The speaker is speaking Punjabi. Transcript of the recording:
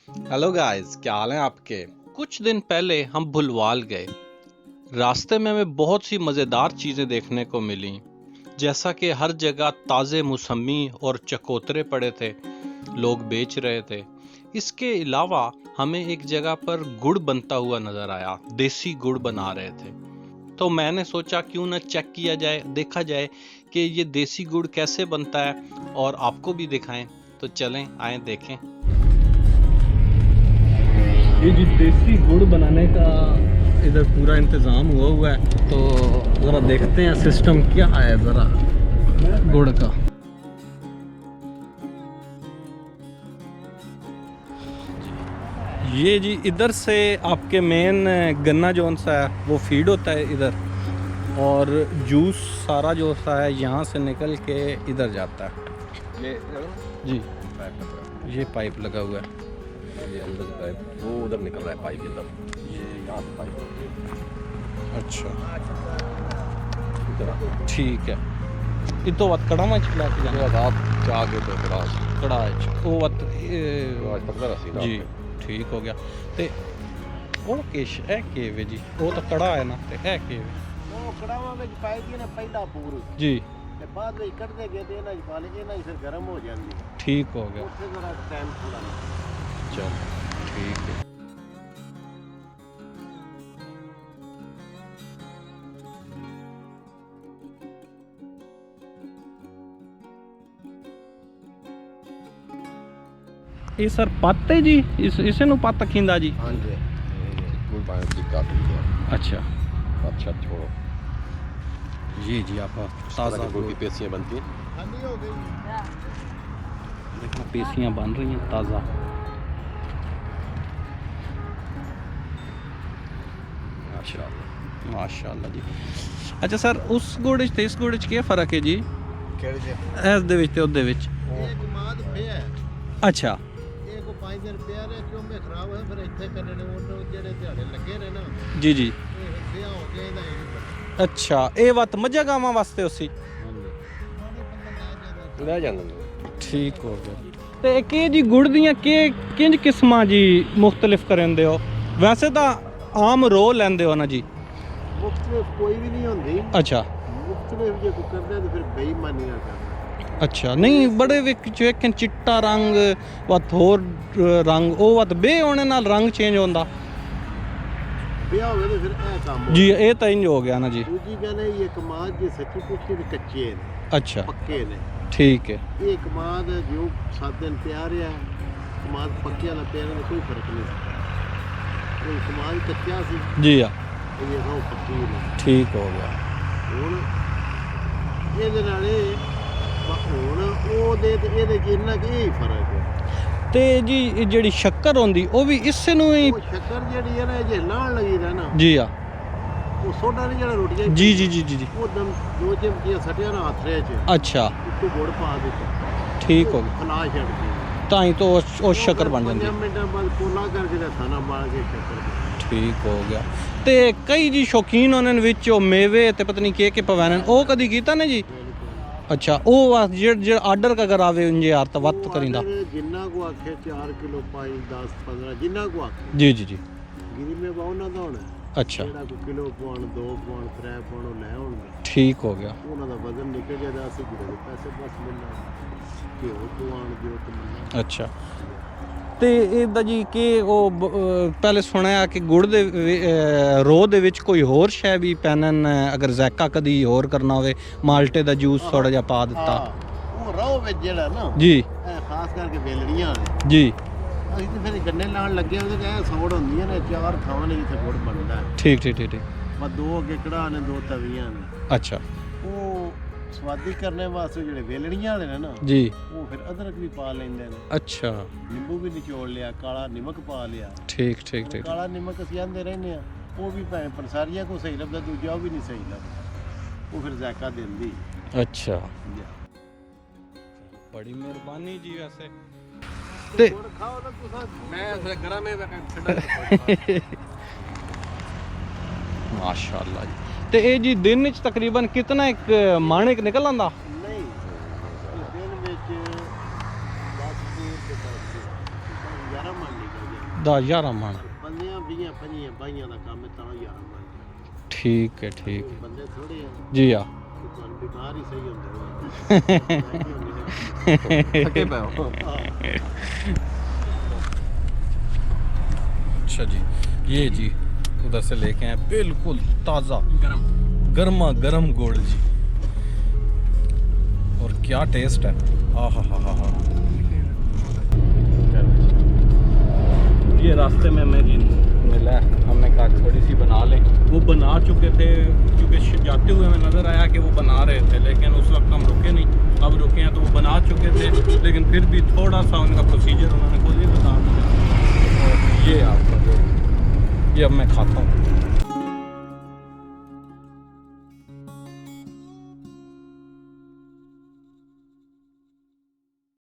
हेलो गाइस, क्या हाल है आपके। कुछ दिन पहले हम भुलवाल गए। रास्ते में हमें बहुत सी मज़ेदार चीज़ें देखने को मिली, जैसा कि हर जगह ताज़े मौसमी और चकोतरे पड़े थे, लोग बेच रहे थे। इसके अलावा हमें एक जगह पर गुड़ बनता हुआ नजर आया, देसी गुड़ बना रहे थे। तो मैंने सोचा क्यों न चेक किया जाए, देखा जाए कि ये देसी गुड़ कैसे बनता है और आपको भी दिखाएं। तो चलें, आए देखें। ये जी देसी गुड़ बनाने का इधर पूरा इंतज़ाम हुआ है, तो ज़रा देखते हैं सिस्टम क्या है ज़रा गुड़ का। ये जी इधर से आपके मेन गन्ना जोन सा है वो फीड होता है इधर, और जूस सारा जो सा है यहाँ से निकल के इधर जाता है। ये जी पाइप लग रहा ये पाइप लगा हुआ है। है, ये अंदर से पाइप वो उधर निकल रहा है पाइप इधर, ये यहाँ से पाइप अच्छा इधर ठीक है। इतो वत कड़ा में चला के जाना बाद आप चाह के तो फिर आज कड़ा वो वत आज पकड़ा रसी जी ठीक हो गया। ते ਉਹ ਕਿਸ਼ ਇਹ ਕੇਵੇ ਜੀ, ਉਹ ਤਾਂ ਕੜਾ ਹੈ ਨਾ, ਤੇ ਇਹ ਕੇਵੇ ਉਹ ਕੜਾਵਾਂ ਵਿੱਚ ਪਾਈ ਦੀ ਨਾ ਪਹਿਲਾ ਪੂਰ ਜੀ ਤੇ ਬਾਅਦ ਵਿੱਚ ਕੱਢਦੇ ਗਏ ਤੇ ਇਹਨਾਂ 'ਚ ਪਾ ਲਏ, ਇਹਨਾਂ 'ਚ ਫਿਰ ਗਰਮ ਹੋ ਜਾਂਦੀ ਹੈ। ਠੀਕ ਹੋ ਗਿਆ। ਉੱਥੇ ਜ਼ਰਾ ਟਾਈਮ ਥੋੜਾ ਚਲ ਠੀਕ ਹੈ। ਇਹ ਸਰ ਪੱਤ ਹੈ ਜੀ, ਇਸੇ ਨੂੰ ਪੱਤ ਖਿੰਦਾ ਜੀ। हाँ जी गुड़ पानी की काफ़ी है। अच्छा अच्छा छोड़ो जी जी आप ताज़ा गुड़ की पेशियाँ बनती हैं। ਠੰਡੀ ਹੋ ਗਈ। देखो पेशियाँ बन रही हैं ताज़ा। माशाल्लाह माशाल्लाह जी। अच्छा सर उस गुड़ ते इस गुड़ च क्या फ़र्क है जी, ਕਿਹੜੇ ਜੇ इस दे विच ते ओदे विच? ਇਹ ਕਮਾਦ ਪਿਆ ਹੈ। अच्छा ਇਹ ਕੋ 5 ਦਿਨ ਪਿਆ ਰਿਹਾ ਕਿਉਂ ਮੈਂ ਖਰਾਬ ਹੋਇਆ, ਫਿਰ ਇੱਥੇ ਕਰਨੇ ਨੇ ਉਹ ਜਿਹੜੇ ਦਿਹਾੜੇ ਲੱਗੇ ਨੇ ਨਾ जी जी ਇਹ ਪਿਆ ਹੋ ਗਿਆ ਇਹਦਾ ਇਹ ਨਹੀਂ ਪਤਾ। अच्छा ये वत मझा गावां वास्ते उसी ले जाने दो। ठीक हो गया। ते के जी गुड़ दियां के किंज किस्मां जी मुख्तलिफ करेंदे हो? वैसे तो आम रो लेंदे हो ना जी। ਮੁਖਤਲਿਫ ਕੋਈ ਵੀ ਨਹੀਂ ਹੁੰਦੀ। अच्छा ਮੁਖਤਲਿਫ ਜੇ ਕੋਈ ਕਰਦਾ ਤਾਂ ਫਿਰ ਬੇਈਮਾਨੀ ਨਾਲ ਕਰਦਾ। अच्छा नहीं बड़े विच वेखन चिट्टा रंग वत होर रंग ओ वत बे होने नाल रंग चेंज होंदा ਵਿਆਹ ਹੋਵੇ ਤਾਂ ਫਿਰ ਇਹ ਕੰਮ ਹੋ जी। ये तो इंज हो गया ना जी। ਦੂਜੀ ਗੱਲ ਹੈ ਇਹ ਕਮਾਦ ਜੇ ਸੱਚੀ ਪੁੱਛੀ ਤੇ ਕੱਚੇ ਨੇ, अच्छा ਪੱਕੇ ਨੇ। ठीक है। ਇਹ ਕਮਾਦ ਜੋ 7 ਦਿਨ ਪਿਆ ਰਿਹਾ ਕਮਾਦ ਪੱਕੇ ਵਾਲਾ ਪਿਆ ਰਿਹਾ ਕੋਈ ਫਰਕ ਨਹੀਂ ਸੀ। ਉਹ ਕਮਾਦ ਕੱਚਾ ਸੀ जी हाँ ਇਹ ਰੋ ਪੱਕੀ ਨੇ। ठीक हो गया। ਹੁਣ ਇਹਦੇ ਨਾਲ ਇਹ ਹੁਣ ਉਹਦੇ ਤੇ ਇਹਦੇ 'ਚ ਇੰਨਾ ਕਿ ਇਹ ਹੀ ਫਰਕ ਹੈ। ਤੇ ਜੀ ਇਹ ਜਿਹੜੀ ਸ਼ੱਕਰ ਹੁੰਦੀ ਉਹ ਵੀ ਇਸੇ ਨੂੰ ਹੀ? ਉਹ ਸ਼ੱਕਰ ਜਿਹੜੀ ਹੈ ਨਾ ਇਹ ਜੇ ਲਾਣ ਲੱਗੀ ਦਾ ਨਾ ਜੀ ਆ ਉਹ ਸੋਡਾ ਨਹੀਂ ਜਿਹੜਾ ਰੋਟੀਆਂ 'ਚ ਜੀ ਜੀ ਜੀ ਜੀ ਜੀ ਉਹ ਦਮ ਦੋ ਚਮਚੀਆਂ ਸਟਿਆ ਨਾ ਹੱਥ 'ਚ ਅੱਛਾ ਉੱਤੋਂ ਗੁੜ ਪਾ ਦਿੱਤਾ ਠੀਕ ਹੋ ਗਿਆ। ਖਲਾ ਛੱਡਦੀ ਤਾਂ ਹੀ ਤੋਂ ਉਹ ਸ਼ੱਕਰ ਬਣ ਜਾਂਦੀ। 5 ਮਿੰਟਾਂ ਬਾਅਦ ਕੋਲਾ ਕਰਕੇ ਤੇ ਖਾਣਾ ਬਾਲ ਕੇ ਸ਼ੱਕਰ ਬਣ। ਠੀਕ ਹੋ ਗਿਆ। ਤੇ ਕਈ ਜੀ ਸ਼ੌਕੀਨ ਉਹਨਾਂ ਵਿੱਚ ਉਹ ਮੇਵੇ ਤੇ ਪਤਾ ਨਹੀਂ ਕੀ ਪਵਾਣੇ ਉਹ ਕਦੀ ਕੀਤਾ ਨੇ ਜੀ? ਅੱਛਾ ਉਹ ਜਿਹੜਾ ਆਰਡਰ ਅਗਰ ਆਵੇ ਉਂਝ ਯਾਰ ਤਾਂ ਵੱਤ ਕਰਿੰਦਾ ਜਿੰਨਾ ਕੋ ਆਖੇ 4 ਕਿਲੋ ਪਾਈ 10 15 ਜਿੰਨਾ ਕੋ ਆਖੇ ਜੀ ਜੀ ਜੀ ਗਿਰੀ ਮੇ ਬਾਉਣਾ ਦਾ ਹੋਣਾ। ਅੱਛਾ ਜਿਹੜਾ ਕੋ ਕਿਲੋ ਪਾਉਣ 2 ਪਾਉਣ 3 ਪਾਉਣ ਉਹ ਲੈ ਆਉਣਗੇ। ਠੀਕ ਹੋ ਗਿਆ। ਉਹਨਾਂ ਦਾ ਵਜ਼ਨ ਨਿਕਲ ਜਾਂਦਾ, ਅਸੀਂ ਗਿਰੇ ਦੇ ਪੈਸੇ ਬਸ ਮਿਲਣਾ ਘਿਓ ਪਵਾਉਣ ਦਿਓ ਤੇ ਮਿਲਣਾ। ਅੱਛਾ ਤੇ ਇਹਦਾ ਜੀ ਕਿ ਉਹ ਪਹਿਲੇ ਸੁਣਿਆ ਕਿ ਗੁੜ ਦੇ ਰੋਹ ਦੇ ਵਿੱਚ ਕੋਈ ਹੋਰ ਸ਼ੈ ਵੀ ਪੈਣਨ, ਅਗਰ ਜ਼ਾਇਕਾ ਕਦੀ ਹੋਰ ਕਰਨਾ ਹੋਵੇ ਮਾਲਟੇ ਦਾ ਜੂਸ ਥੋੜਾ ਜਿਹਾ ਪਾ ਦਿੱਤਾ। ਉਹ ਰੋ ਵਿੱਚ ਜਿਹੜਾ ਨਾ ਜੀ ਇਹ ਖਾਸ ਕਰਕੇ ਵੇਲੜੀਆਂ ਨੇ। ਜੀ ਅਸੀਂ ਤੇ ਫਿਰ ਗੰਨੇ ਲਾਉਣ ਲੱਗੇ ਉਹਦੇ ਤੇ ਇਹ ਸੌੜ ਹੁੰਦੀਆਂ ਨੇ, 4 ਥਾਵਾਂ ਨੇ ਜਿੱਥੇ ਗੁੜ ਬਣਦਾ ਹੈ। ਠੀਕ ਠੀਕ ਠੀਕ ਠੀਕ ਬਸ 2 ਅੱਗੇ ਕੜਾਹ ਨੇ 2 ਤਵੀਆਂ ਨੇ। ਅੱਛਾ ਉਹ ਸਵਾਦੀ ਕਰਨੇ ਵਾਸਤੇ ਜਿਹੜੇ ਵੇਲੜੀਆਂ ਵਾਲੇ ਨੇ ਨਾ ਜੀ ਉਹ ਫਿਰ ਅਦਰਕ ਵੀ ਪਾ ਲੈਂਦੇ ਨੇ, ਅੱਛਾ ਨਿੰਬੂ ਵੀ ਨਿਚੋੜ ਲਿਆ, ਕਾਲਾ ਨਮਕ ਪਾ ਲਿਆ। ਠੀਕ ਠੀਕ ਠੀਕ ਕਾਲਾ ਨਮਕ ਅਸੀਂ ਆਂਦੇ ਰਹਿੰਦੇ ਆ, ਉਹ ਵੀ ਭੈਣ ਪੰਸਾਰੀਆਂ ਕੋ ਸਹੀ ਲੱਭਦਾ, ਦੂਜਾ ਉਹ ਵੀ ਨਹੀਂ ਸਹੀ ਲੱਭਦਾ, ਉਹ ਫਿਰ ਜ਼ਾਇਕਾ ਦਿੰਦੀ। ਅੱਛਾ ਬੜੀ ਮਿਹਰਬਾਨੀ ਜੀ। ਵੈਸੇ ਤੇ ਗੁੜ ਖਾਓ ਨਾ ਤੁਸੀਂ। मैं फिर गरम है ठंडा ਮਾਸ਼ਾਅੱਲਾ ਜੀ। ਤੇ ਇਹ ਜੀ ਦਿਨ ਵਿੱਚ ਤਕਰੀਬਨ ਕਿਤਨਾ ਇੱਕ ਮਾਣਿਕ ਨਿਕਲ ਆਂਦਾ? ਨਹੀਂ ਦਿਨ ਵਿੱਚ 10 ਦੂਰ ਤੇ 10 11 ਮੰਨ ਲਈ 10 11 मन ਬੰਦਿਆਂ 20 25 ਬਾਈਆਂ ਦਾ ਕੰਮ ਹੈ ਤਾਂ 11 ਮਣ ठीक है ठीक है ਬੰਦੇ ਥੋੜੇ ਆ जी हाँ ਤੇ ਤੁਹਾਨੂੰ ਬਿਮਾਰ ਹੀ ਸਹੀ ਹੁੰਦੇ थके पे हो अच्छा जी ये जी उधर से लेके आए बिल्कुल ताज़ा गर्मा गर्म गुड़ जी और क्या टेस्ट है आहा हा हा हा ये रास्ते में मैं जी मिला है, हमने कहा थोड़ी सी बना लें। वो बना चुके थे क्योंकि जाते हुए हमें नज़र आया कि वो बना रहे थे, लेकिन उस वक्त हम रुके नहीं। अब रुके हैं तो वो बना चुके थे, लेकिन फिर भी थोड़ा सा उनका प्रोसीजर उन्होंने खुद ही बता दिया। और ये आपका जो ये अब मैं खाता हूँ।